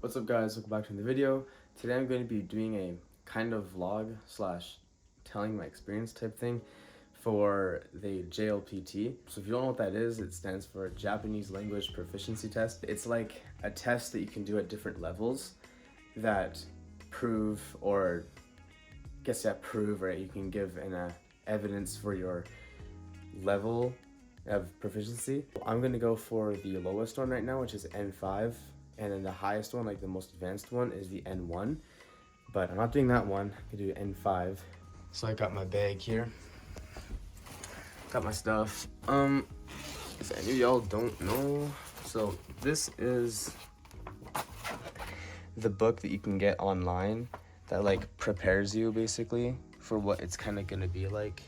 What's up guys, welcome back to the video. Today I'm going to be doing a kind of vlog slash telling my experience type thing for the JLPT. So if you don't know what that is, it stands for Japanese Language Proficiency Test. It's like a test that you can do at different levels that prove, or I guess prove, right? You can give an evidence for your level of proficiency. I'm gonna go for the lowest one right now, which is N5. And then the highest one, like the most advanced one, is the N1. But I'm not doing that one, I'm gonna do N5. So I got my bag here. Got my stuff. If any of y'all don't know, so this is the book that you can get online that like prepares you basically for what it's kind of gonna be like.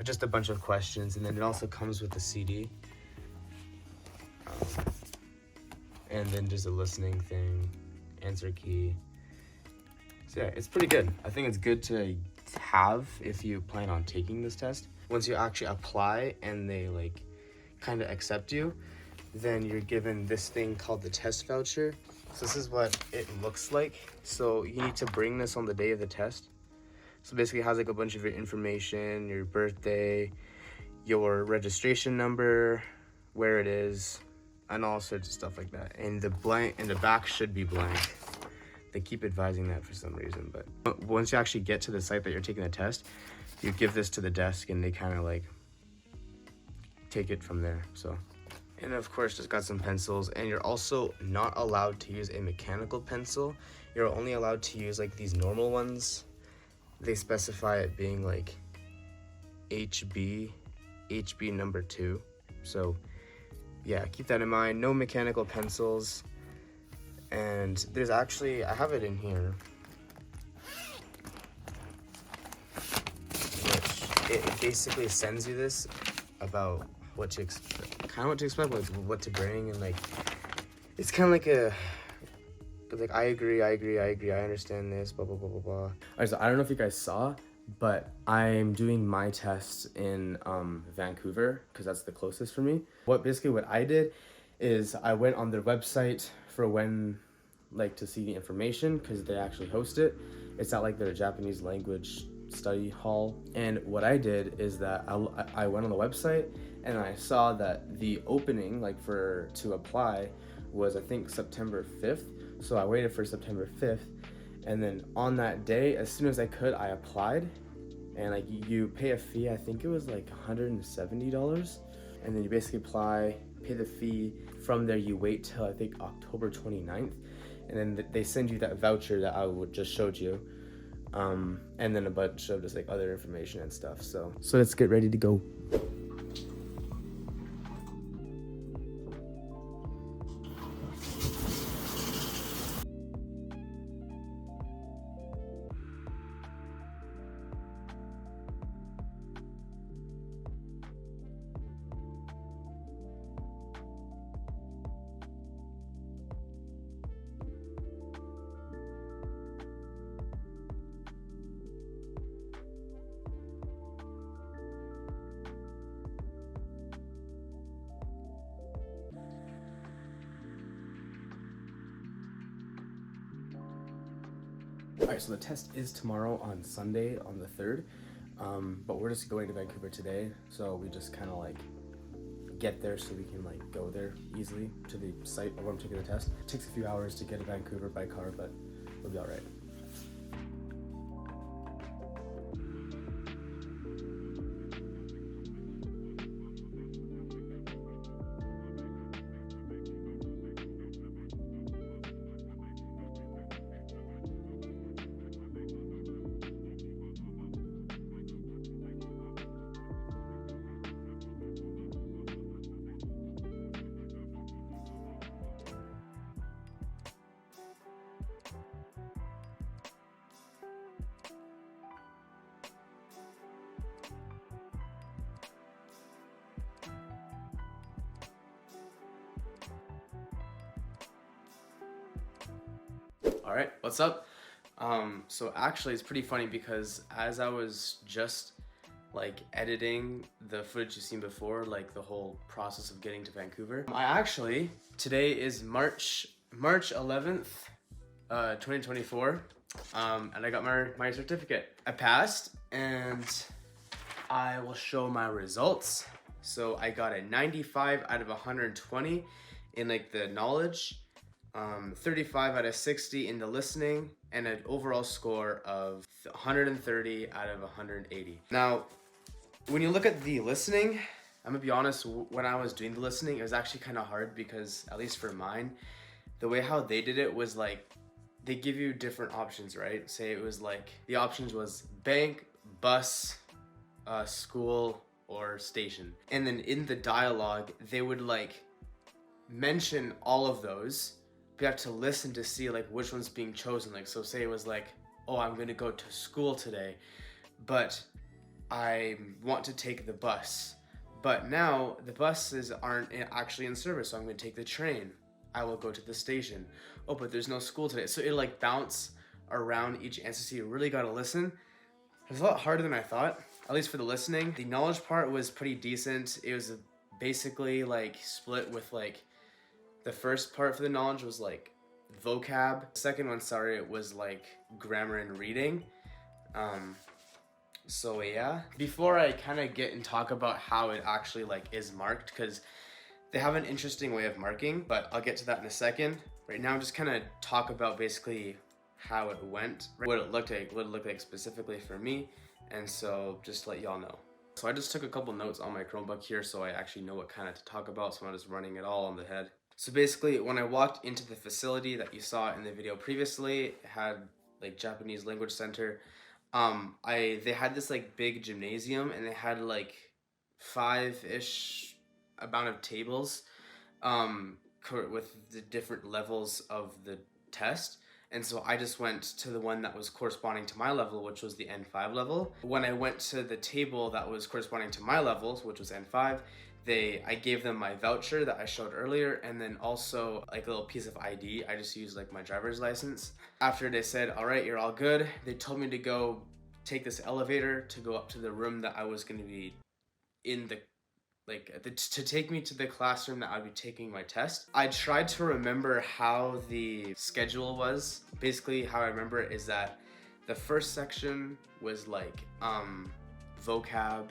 Just a bunch of questions, and then it also comes with a CD. And then just a listening thing, answer key. So yeah, it's pretty good. I think it's good to have if you plan on taking this test. Once you actually apply and they like kind of accept you, then you're given this thing called the test voucher. So this is what it looks like. So you need to bring this on the day of the test. So basically it has like a bunch of your information, your birthday, your registration number, where it is, and all sorts of stuff like that. And the back should be blank. They keep advising that for some reason, but once you actually get to the site that you're taking the test, you give this to the desk and they kind of like take it from there. So, and of course just got some pencils, and you're also not allowed to use a mechanical pencil. You're only allowed to use like these normal ones. They specify it being like HB number 2. So yeah, keep that in mind. No mechanical pencils. And there's actually, I have it in here, which it basically sends you this about what to expect, kind of what to expect, like what to bring, and like it's kind of like a like I agree, I understand this, blah blah blah blah blah. All right, so I don't know if you guys saw, but I'm doing my tests in Vancouver because that's the closest for me. What I did is I went on their website for when, like, to see the information, because they actually host it. It's at like their Japanese language study hall. And what I did is that I went on the website and I saw that the opening like to apply was I think September 5th. So I waited for September 5th. And then on that day, as soon as I could, I applied. And like you pay a fee, I think it was like $170. And then you basically apply, pay the fee. From there, you wait till I think October 29th. And then they send you that voucher that I just showed you. And then a bunch of just like other information and stuff. So let's get ready to go. Alright, so the test is tomorrow on Sunday on the 3rd, but we're just going to Vancouver today, so we just kind of like get there so we can like go there easily to the site where I'm taking the test. It takes a few hours to get to Vancouver by car, but we'll be alright. All right, what's up? So actually it's pretty funny because as I was just like editing the footage you've seen before, like the whole process of getting to Vancouver, today is March March 11th, 2024, and I got my certificate. I passed, and I will show my results. So I got a 95 out of 120 in like the knowledge, 35 out of 60 in the listening, and an overall score of 130 out of 180. Now, when you look at the listening, I'm gonna be honest, when I was doing the listening, it was actually kind of hard because, at least for mine, the way how they did it was like, they give you different options, right? Say it was like, the options was bank, bus, school, or station. And then in the dialogue, they would like mention all of those. You have to listen to see like which one's being chosen. Like, so say it was like, oh, I'm gonna go to school today, but I want to take the bus. But now the buses aren't actually in service, so I'm gonna take the train. I will go to the station. Oh, but there's no school today. So it like bounce around each answer, so you really gotta listen. It was a lot harder than I thought, at least for the listening. The knowledge part was pretty decent. It was basically like split with like, the first part for the knowledge was like vocab. The second one, sorry, it was like grammar and reading. So yeah, before I kind of get and talk about how it actually like is marked, because they have an interesting way of marking, but I'll get to that in a second. Right now, I'm just kind of talk about basically how it went, what it looked like specifically for me, and so just to let y'all know. So I just took a couple notes on my Chromebook here, so I actually know what kind of to talk about, so I'm not just running it all on the head. So basically, when I walked into the facility that you saw in the video previously, it had like Japanese language center. They had this like big gymnasium, and they had like 5-ish amount of tables with the different levels of the test. And so I just went to the one that was corresponding to my level, which was the N5 level. When I went to the table that was corresponding to my levels, which was N5, I gave them my voucher that I showed earlier, and then also like a little piece of ID. I just used like my driver's license. After they said, all right, you're all good, they told me to go take this elevator to go up to the room that I was going to be in to take me to the classroom that I'd be taking my test. I tried to remember how the schedule was. Basically, how I remember it is that the first section was like vocab,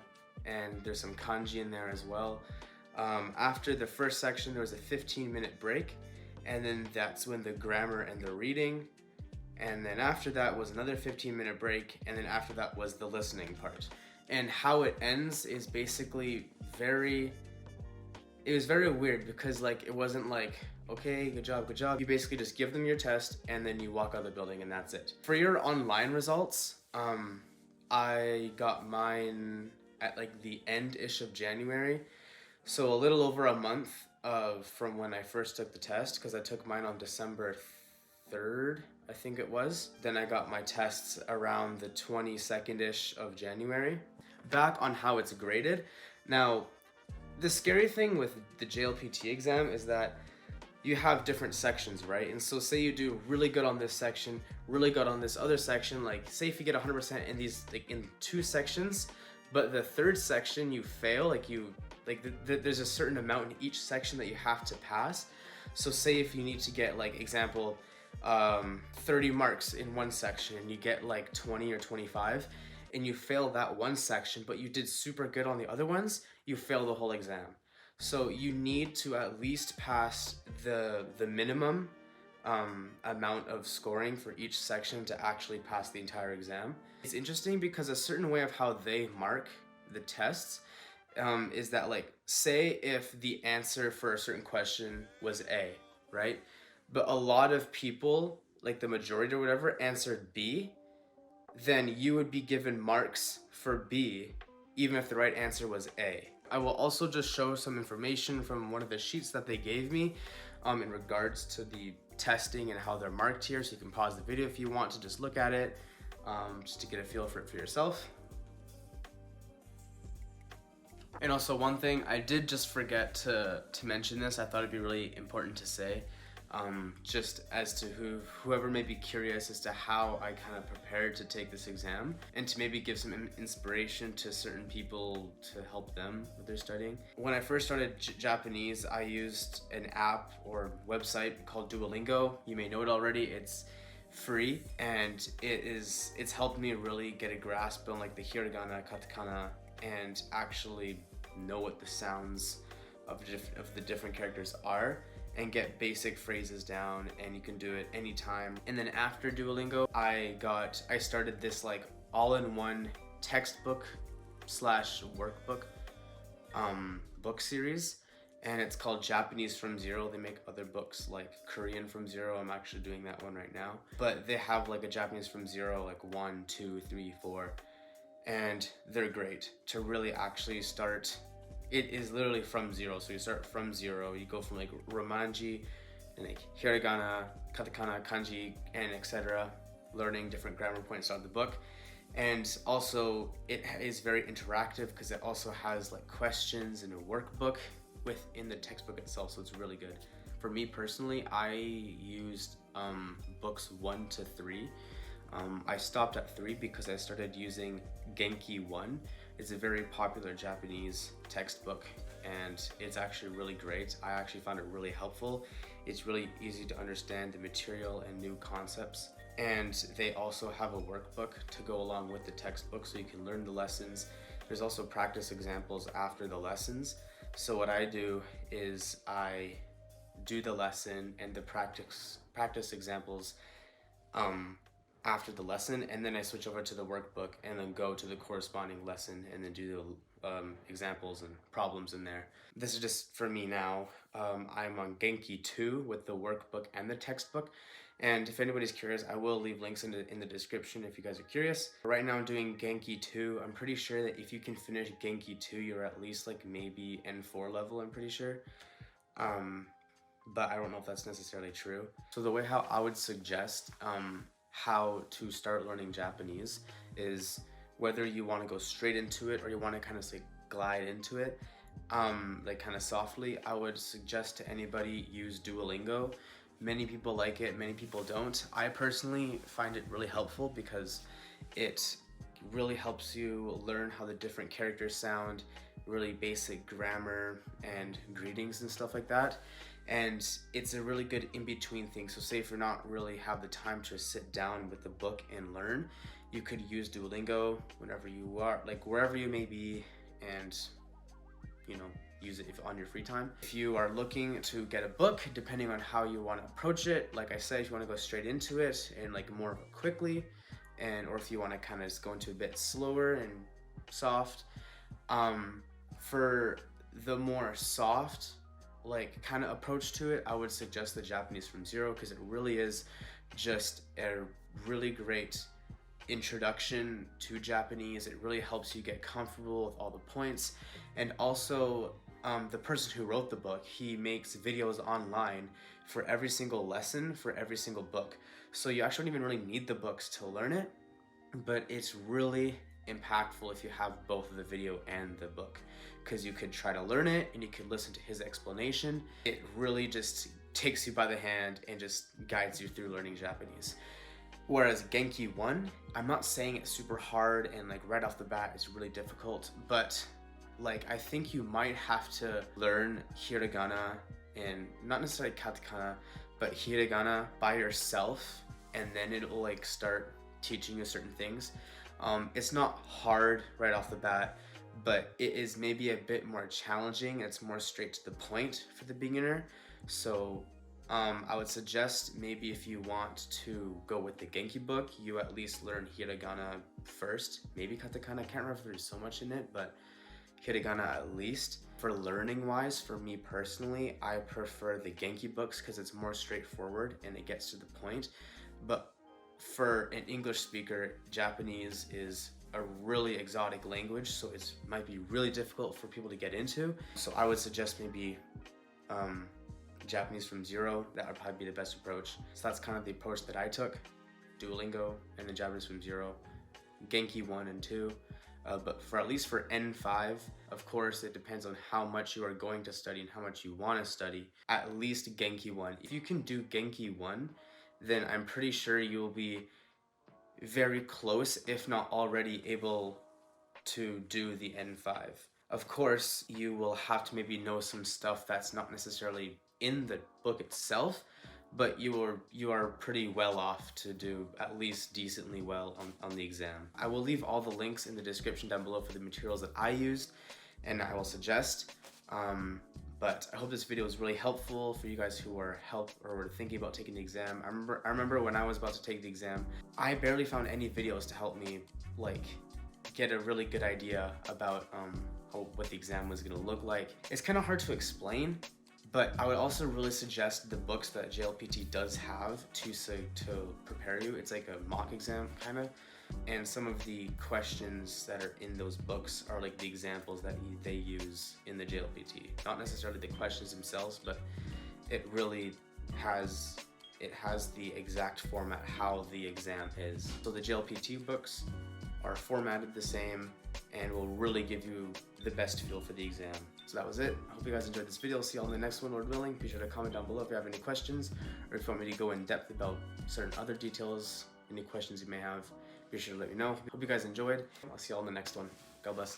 and there's some kanji in there as well. After the first section, there was a 15-minute break, and then that's when the grammar and the reading, and then after that was another 15-minute break, and then after that was the listening part. And how it ends is basically it was very weird, because like it wasn't like, okay, good job. You basically just give them your test and then you walk out of the building and that's it. For your online results, I got mine at like the end-ish of January. So a little over a month from when I first took the test, because I took mine on December 3rd, I think it was. Then I got my tests around the 22nd-ish of January. Back on how it's graded. Now, the scary thing with the JLPT exam is that you have different sections, right? And so say you do really good on this section, really good on this other section, like say if you get 100% in these, like in 2 sections, but the third section you fail, there's a certain amount in each section that you have to pass. So say if you need to get, like, example, 30 marks in one section and you get like 20 or 25, and you fail that one section, but you did super good on the other ones, you fail the whole exam. So you need to at least pass the minimum amount of scoring for each section to actually pass the entire exam. It's interesting because a certain way of how they mark the tests is that, like, say if the answer for a certain question was A, right? But a lot of people, like the majority or whatever, answered B, then you would be given marks for B, even if the right answer was A. I will also just show some information from one of the sheets that they gave me in regards to the testing and how they're marked here, so you can pause the video if you want to just look at it, just to get a feel for it for yourself. And also one thing, I did just forget to mention this, I thought it'd be really important to say. just as to whoever may be curious as to how I kind of prepared to take this exam, and to maybe give some inspiration to certain people to help them with their studying. When I first started Japanese, I used an app or website called Duolingo. You may know it already. It's free, and it's helped me really get a grasp on like the hiragana, katakana, and actually know what the sounds of the different characters are, and get basic phrases down, and you can do it anytime. And then after Duolingo, I started this like all-in-one textbook slash workbook book series, and it's called Japanese from Zero. They make other books like Korean from Zero. I'm actually doing that one right now, but they have like a Japanese from Zero, like 1, 2, 3, 4, and they're great to really actually start. It is literally from zero. So you start from zero. You go from like romanji and like hiragana, katakana, kanji, and etc. Learning different grammar points out of the book. And also it is very interactive because it also has like questions and a workbook within the textbook itself. So it's really good. For me personally, I used books 1 to 3. I stopped at 3 because I started using Genki 1. It's a very popular Japanese textbook, and it's actually really great. I actually found it really helpful. It's really easy to understand the material and new concepts. And they also have a workbook to go along with the textbook so you can learn the lessons. There's also practice examples after the lessons. So what I do is I do the lesson and the practice examples after the lesson, and then I switch over to the workbook and then go to the corresponding lesson and then do the examples and problems in there. This is just for me now. I'm on Genki 2 with the workbook and the textbook, and if anybody's curious, I will leave links in the description if you guys are curious. Right now I'm doing Genki 2. I'm pretty sure that if you can finish Genki 2, you're at least like maybe N4 level, I'm pretty sure. But I don't know if that's necessarily true. So the way how I would suggest how to start learning Japanese is whether you want to go straight into it or you want to kind of say glide into it, like kind of softly. I would suggest to anybody use Duolingo. Many people like it, many people don't. I personally find it really helpful because it really helps you learn how the different characters sound, really basic grammar and greetings and stuff like that. And it's a really good in-between thing. So say if you're not really have the time to sit down with the book and learn, you could use Duolingo whenever you are, like wherever you may be, and you know, use it if on your free time. If you are looking to get a book, depending on how you want to approach it, like I said, if you want to go straight into it and like more quickly, and or if you want to kind of just go into a bit slower and soft, for the more soft like kind of approach to it, I would suggest the Japanese from Zero, because it really is just a really great introduction to Japanese. It really helps you get comfortable with all the points. And also the person who wrote the book, he makes videos online for every single lesson, for every single book. So you actually don't even really need the books to learn it, but it's really impactful if you have both the video and the book, because you could try to learn it and you could listen to his explanation. It really just takes you by the hand and just guides you through learning Japanese. Whereas Genki 1, I'm not saying it's super hard and like right off the bat it's really difficult, but like I think you might have to learn hiragana and not necessarily katakana, but hiragana by yourself, and then it'll like start teaching you certain things. It's not hard right off the bat, but it is maybe a bit more challenging. It's more straight to the point for the beginner. So I would suggest maybe if you want to go with the Genki book, you at least learn hiragana first, maybe katakana. I can't remember if there's so much in it, but hiragana at least. For learning wise, for me personally, I prefer the Genki books because it's more straightforward and it gets to the point. But for an English speaker, Japanese is a really exotic language, so it might be really difficult for people to get into. So I would suggest maybe Japanese from Zero. That would probably be the best approach. So that's kind of the approach that I took. Duolingo and then Japanese from Zero, Genki 1 and 2. But for at least for N5, Of course, it depends on how much you are going to study and how much you want to study. At least Genki 1. If you can do Genki 1, then I'm pretty sure you will be very close, if not already able to do the N5. Of course, you will have to maybe know some stuff that's not necessarily in the book itself, but you are pretty well off to do at least decently well on the exam. I will leave all the links in the description down below for the materials that I used and I will suggest. But I hope this video was really helpful for you guys who were thinking about taking the exam. I remember when I was about to take the exam, I barely found any videos to help me like get a really good idea about what the exam was gonna look like. It's kind of hard to explain, but I would also really suggest the books that JLPT does have to prepare you. It's like a mock exam kind of, and some of the questions that are in those books are like the examples that they use in the JLPT. Not necessarily the questions themselves, but it really has the exact format how the exam is. So the JLPT books are formatted the same and will really give you the best feel for the exam. So that was it. I hope you guys enjoyed this video. I'll see you all in the next one, Lord willing. Be sure to comment down below if you have any questions or if you want me to go in depth about certain other details, any questions you may have. Be sure to let me know. Hope you guys enjoyed. I'll see you all in the next one. God bless.